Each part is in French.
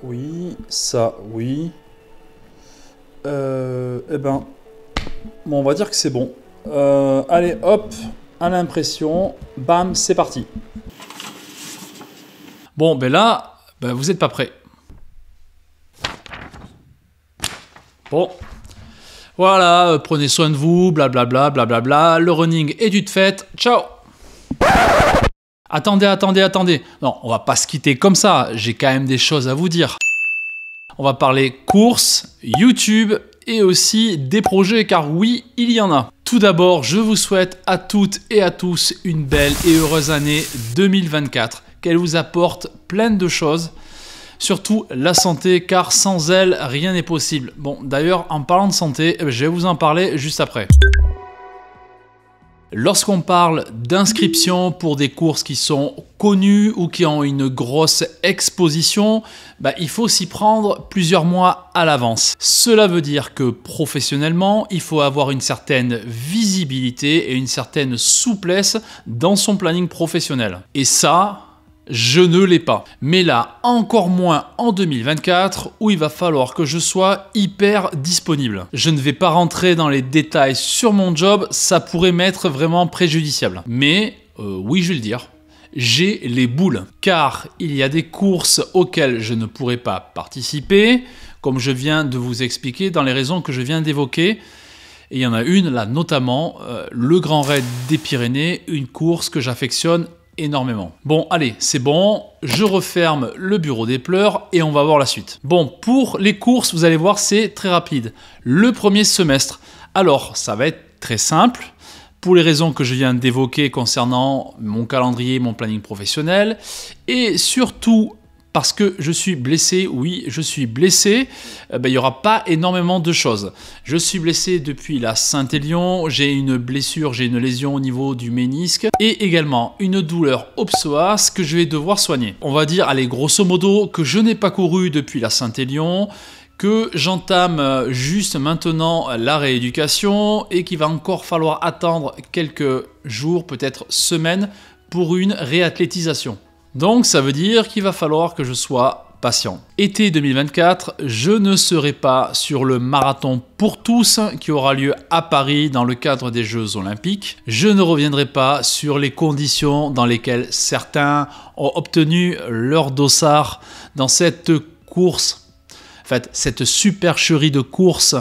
oui, ça, oui. Eh ben, bon, on va dire que c'est bon. Allez, hop, à l'impression, bam, c'est parti. Bon, ben là, ben vous n'êtes pas prêts. Bon, voilà, prenez soin de vous, blablabla, blablabla. Le running est du fait. Ciao. Attendez. Non, on va pas se quitter comme ça. J'ai quand même des choses à vous dire. On va parler course, YouTube et aussi des projets, car oui, il y en a. Tout d'abord, je vous souhaite à toutes et à tous une belle et heureuse année 2024. Qu'elle vous apporte plein de choses. Surtout la santé, car sans elle, rien n'est possible. Bon, d'ailleurs, en parlant de santé, je vais vous en parler juste après. Lorsqu'on parle d'inscription pour des courses qui sont connues ou qui ont une grosse exposition, il faut s'y prendre plusieurs mois à l'avance. Cela veut dire que professionnellement, il faut avoir une certaine visibilité et une certaine souplesse dans son planning professionnel. Et ça, je ne l'ai pas. Mais là, encore moins en 2024, où il va falloir que je sois hyper disponible. Je ne vais pas rentrer dans les détails sur mon job, ça pourrait m'être vraiment préjudiciable. Mais, oui, je vais le dire, j'ai les boules. Car il y a des courses auxquelles je ne pourrai pas participer, comme je viens de vous expliquer dans les raisons que je viens d'évoquer. Et il y en a une, là, notamment, le Grand Raid des Pyrénées, une course que j'affectionne énormément. Bon, allez, c'est bon, je referme le bureau des pleurs et on va voir la suite. Bon, pour les courses, vous allez voir, c'est très rapide. Le premier semestre, alors, ça va être très simple, pour les raisons que je viens d'évoquer concernant mon calendrier, mon planning professionnel, et surtout parce que je suis blessé, oui, je suis blessé, il n'y aura pas énormément de choses. Je suis blessé depuis la Saint-Élion, j'ai une blessure, j'ai une lésion au niveau du ménisque et également une douleur au psoas que je vais devoir soigner. On va dire, allez, grosso modo, que je n'ai pas couru depuis la Saint-Élion, que j'entame juste maintenant la rééducation et qu'il va encore falloir attendre quelques jours, peut-être semaines, pour une réathlétisation. Donc ça veut dire qu'il va falloir que je sois patient. Été 2024, je ne serai pas sur le marathon pour tous qui aura lieu à Paris dans le cadre des Jeux Olympiques. Je ne reviendrai pas sur les conditions dans lesquelles certains ont obtenu leur dossard dans cette course, en fait cette supercherie de course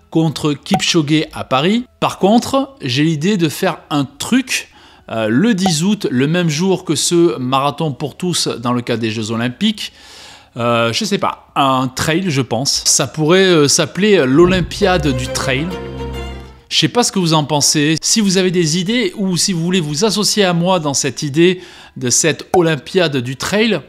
contre Kipchoge à Paris. Par contre, j'ai l'idée de faire un truc le 10 août, le même jour que ce marathon pour tous dans le cadre des Jeux Olympiques. Je sais pas, un trail, je pense. Ça pourrait s'appeler l'Olympiade du trail. Je sais pas ce que vous en pensez. Si vous avez des idées ou si vous voulez vous associer à moi dans cette idée de cette Olympiade du trail,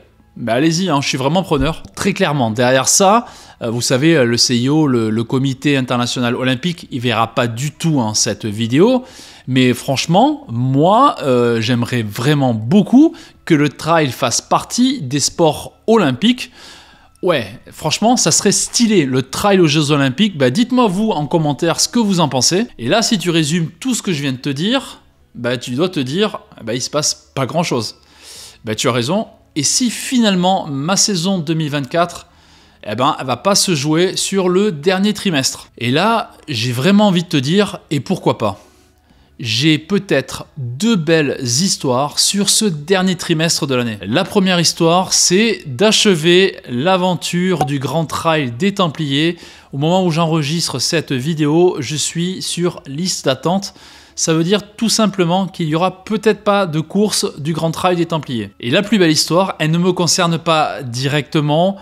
allez-y, je suis vraiment preneur. Très clairement, derrière ça, vous savez, le CIO, le Comité International Olympique, il verra pas du tout cette vidéo. Mais franchement, moi, j'aimerais vraiment beaucoup que le trail fasse partie des sports olympiques. Ouais, franchement, ça serait stylé, le trail aux Jeux Olympiques. Dites-moi vous en commentaire ce que vous en pensez. Et là, si tu résumes tout ce que je viens de te dire, tu dois te dire, il se passe pas grand-chose. Tu as raison. Et si finalement, ma saison 2024, elle va pas se jouer sur le dernier trimestre. Et là, j'ai vraiment envie de te dire, et pourquoi pas ? J'ai peut-être deux belles histoires sur ce dernier trimestre de l'année. La première histoire, c'est d'achever l'aventure du Grand Trail des Templiers. Au moment où j'enregistre cette vidéo, je suis sur liste d'attente. Ça veut dire tout simplement qu'il n'y aura peut-être pas de course du Grand Trail des Templiers. Et la plus belle histoire, elle ne me concerne pas directement,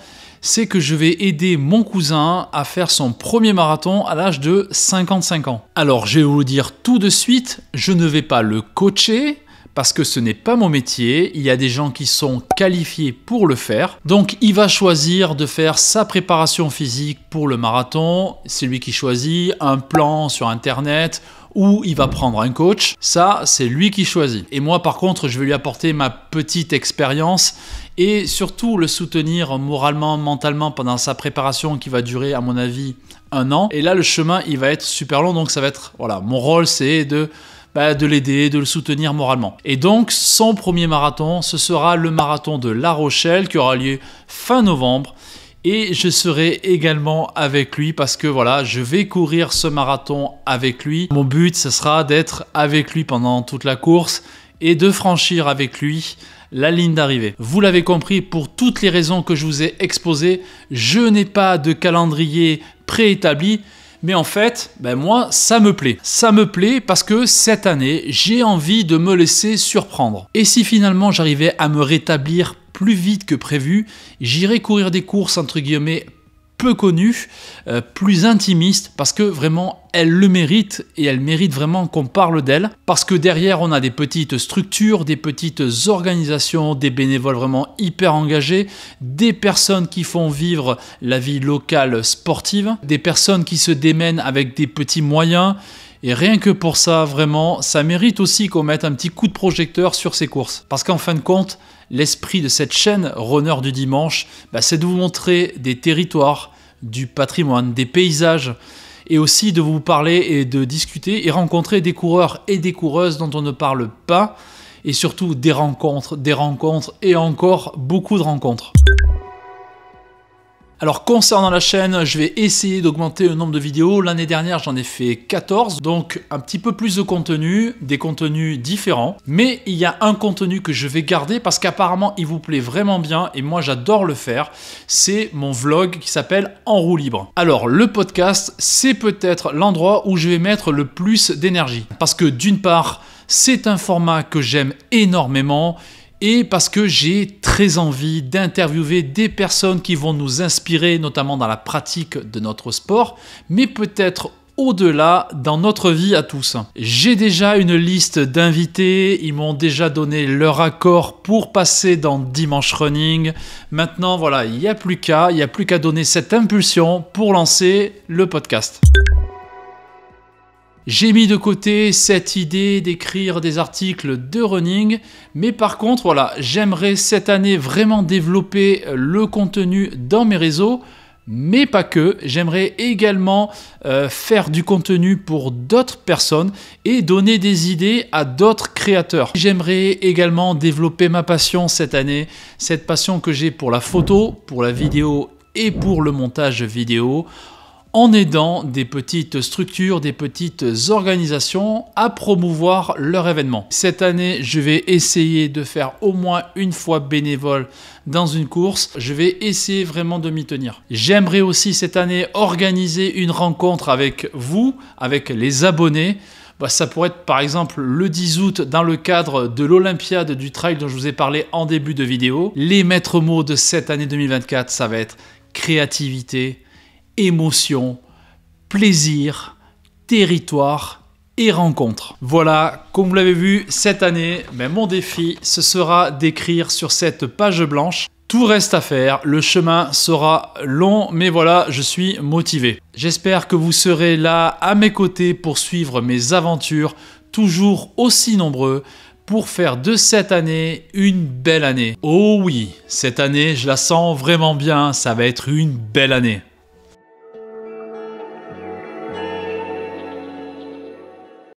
c'est que je vais aider mon cousin à faire son premier marathon à l'âge de 55 ans. Alors, je vais vous le dire tout de suite, je ne vais pas le coacher parce que ce n'est pas mon métier. Il y a des gens qui sont qualifiés pour le faire. Donc, il va choisir de faire sa préparation physique pour le marathon. C'est lui qui choisit un plan sur Internet ou il va prendre un coach. Ça, c'est lui qui choisit. Et moi, par contre, je vais lui apporter ma petite expérience et surtout le soutenir moralement, mentalement pendant sa préparation qui va durer, à mon avis, 1 an. Et là, le chemin, il va être super long. Donc, ça va être, voilà, mon rôle, c'est de l'aider, de le soutenir moralement. Et donc, son premier marathon, ce sera le marathon de La Rochelle qui aura lieu fin novembre. et je serai également avec lui parce que voilà, je vais courir ce marathon avec lui. Mon but, ce sera d'être avec lui pendant toute la course et de franchir avec lui la ligne d'arrivée. Vous l'avez compris, pour toutes les raisons que je vous ai exposées, je n'ai pas de calendrier préétabli, mais en fait, moi, ça me plaît. Ça me plaît parce que cette année, j'ai envie de me laisser surprendre. Et si finalement j'arrivais à me rétablir plus vite que prévu, j'irai courir des courses entre guillemets peu connues, plus intimistes, parce que vraiment elle le mérite et elle mérite vraiment qu'on parle d'elle, parce que derrière on a des petites structures, des petites organisations, des bénévoles vraiment hyper engagés, des personnes qui font vivre la vie locale sportive, des personnes qui se démènent avec des petits moyens. Et rien que pour ça, vraiment, ça mérite aussi qu'on mette un petit coup de projecteur sur ces courses. Parce qu'en fin de compte, l'esprit de cette chaîne Runner du Dimanche, c'est de vous montrer des territoires, du patrimoine, des paysages, et aussi de vous parler et de discuter et rencontrer des coureurs et des coureuses dont on ne parle pas, et surtout des rencontres et encore beaucoup de rencontres. Alors concernant la chaîne, je vais essayer d'augmenter le nombre de vidéos. L'année dernière, j'en ai fait 14, donc un petit peu plus de contenu, des contenus différents. Mais il y a un contenu que je vais garder parce qu'apparemment, il vous plaît vraiment bien et moi, j'adore le faire. C'est mon vlog qui s'appelle En roue libre. Alors, le podcast, c'est peut-être l'endroit où je vais mettre le plus d'énergie. Parce que d'une part, c'est un format que j'aime énormément et parce que j'ai très envie d'interviewer des personnes qui vont nous inspirer, notamment dans la pratique de notre sport, mais peut-être au-delà dans notre vie à tous. J'ai déjà une liste d'invités, ils m'ont déjà donné leur accord pour passer dans Dimanche Running. Maintenant, voilà, il n'y a plus qu'à donner cette impulsion pour lancer le podcast. J'ai mis de côté cette idée d'écrire des articles de running, mais par contre, voilà, j'aimerais cette année vraiment développer le contenu dans mes réseaux, mais pas que. J'aimerais également faire du contenu pour d'autres personnes et donner des idées à d'autres créateurs. J'aimerais également développer ma passion cette année, cette passion que j'ai pour la photo, pour la vidéo et pour le montage vidéo, en aidant des petites structures, des petites organisations à promouvoir leur événement. Cette année, je vais essayer de faire au moins une fois bénévole dans une course. Je vais essayer vraiment de m'y tenir. J'aimerais aussi cette année organiser une rencontre avec vous, avec les abonnés. Ça pourrait être par exemple le 10 août dans le cadre de l'Olympiade du trail dont je vous ai parlé en début de vidéo. Les maîtres mots de cette année 2024, ça va être créativité, émotion, plaisir, territoire et rencontre. Voilà, comme vous l'avez vu, cette année, mon défi, ce sera d'écrire sur cette page blanche. Tout reste à faire, le chemin sera long, mais voilà, je suis motivé. J'espère que vous serez là à mes côtés pour suivre mes aventures, toujours aussi nombreux, pour faire de cette année une belle année. Oh oui, cette année, je la sens vraiment bien, ça va être une belle année.